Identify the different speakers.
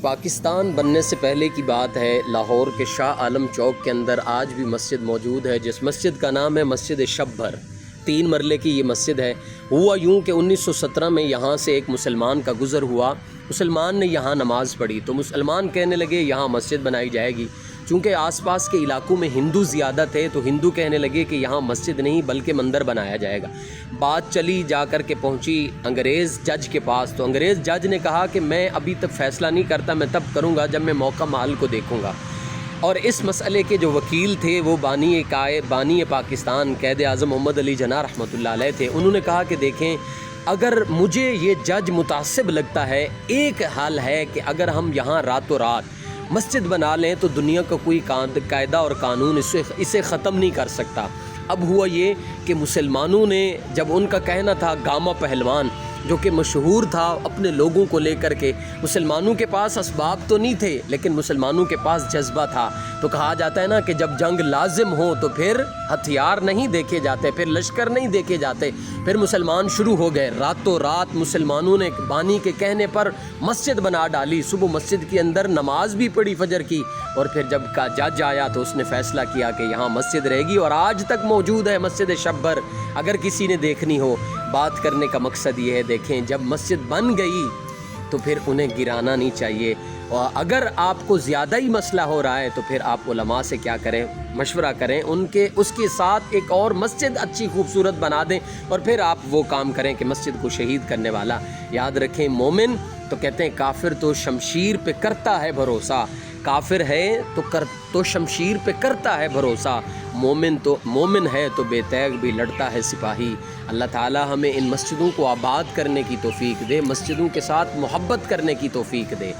Speaker 1: پاکستان بننے سے پہلے کی بات ہے، لاہور کے شاہ عالم چوک کے اندر آج بھی مسجد موجود ہے، جس مسجد کا نام ہے مسجد شبھر۔ 3 مرلے کی یہ مسجد ہے۔ ہوا یوں کہ 1917 میں یہاں سے ایک مسلمان کا گزر ہوا، مسلمان نے یہاں نماز پڑھی تو مسلمان کہنے لگے یہاں مسجد بنائی جائے گی۔ چونکہ آس پاس کے علاقوں میں ہندو زیادہ تھے تو ہندو کہنے لگے کہ یہاں مسجد نہیں بلکہ مندر بنایا جائے گا۔ بات چلی جا کر کے پہنچی انگریز جج کے پاس، تو انگریز جج نے کہا کہ میں ابھی تک فیصلہ نہیں کرتا، میں تب کروں گا جب میں موقع محل کو دیکھوں گا۔ اور اس مسئلے کے جو وکیل تھے وہ بانی پاکستان قائد اعظم محمد علی جناح رحمۃ اللہ علیہ تھے۔ انہوں نے کہا کہ دیکھیں، اگر مجھے یہ جج متعصب لگتا ہے، ایک حل ہے کہ اگر ہم یہاں راتوں رات مسجد بنا لیں تو دنیا کا کوئی قاعدہ اور قانون اسے ختم نہیں کر سکتا۔ اب ہوا یہ کہ مسلمانوں نے، جب ان کا کہنا تھا گاما پہلوان جو کہ مشہور تھا اپنے لوگوں کو لے کر کے، مسلمانوں کے پاس اسباب تو نہیں تھے لیکن مسلمانوں کے پاس جذبہ تھا، تو کہا جاتا ہے نا کہ جب جنگ لازم ہو تو پھر ہتھیار نہیں دیکھے جاتے، پھر لشکر نہیں دیکھے جاتے، پھر مسلمان شروع ہو گئے۔ راتوں رات مسلمانوں نے بانی کے کہنے پر مسجد بنا ڈالی، صبح مسجد کے اندر نماز بھی پڑھی فجر کی، اور پھر جب کا جج آیا تو اس نے فیصلہ کیا کہ یہاں مسجد رہے گی، اور آج تک موجود ہے مسجد شبھر۔ اگر کسی نے دیکھنی ہو، بات کرنے کا مقصد یہ ہے، دیکھیں جب مسجد بن گئی تو پھر انہیں گرانا نہیں چاہیے، اور اگر آپ کو زیادہ ہی مسئلہ ہو رہا ہے تو پھر آپ علماء سے کیا کریں، مشورہ کریں، اس کے ساتھ ایک اور مسجد اچھی خوبصورت بنا دیں، اور پھر آپ وہ کام کریں کہ مسجد کو شہید کرنے والا۔ یاد رکھیں، مومن تو کہتے ہیں کافر تو شمشیر پہ کرتا ہے بھروسہ، کافر ہے تو شمشیر پہ کرتا ہے بھروسہ، مومن ہے تو بے تیغ بھی لڑتا ہے سپاہی۔ اللہ تعالی ہمیں ان مسجدوں کو آباد کرنے کی توفیق دے، مسجدوں کے ساتھ محبت کرنے کی توفیق دے۔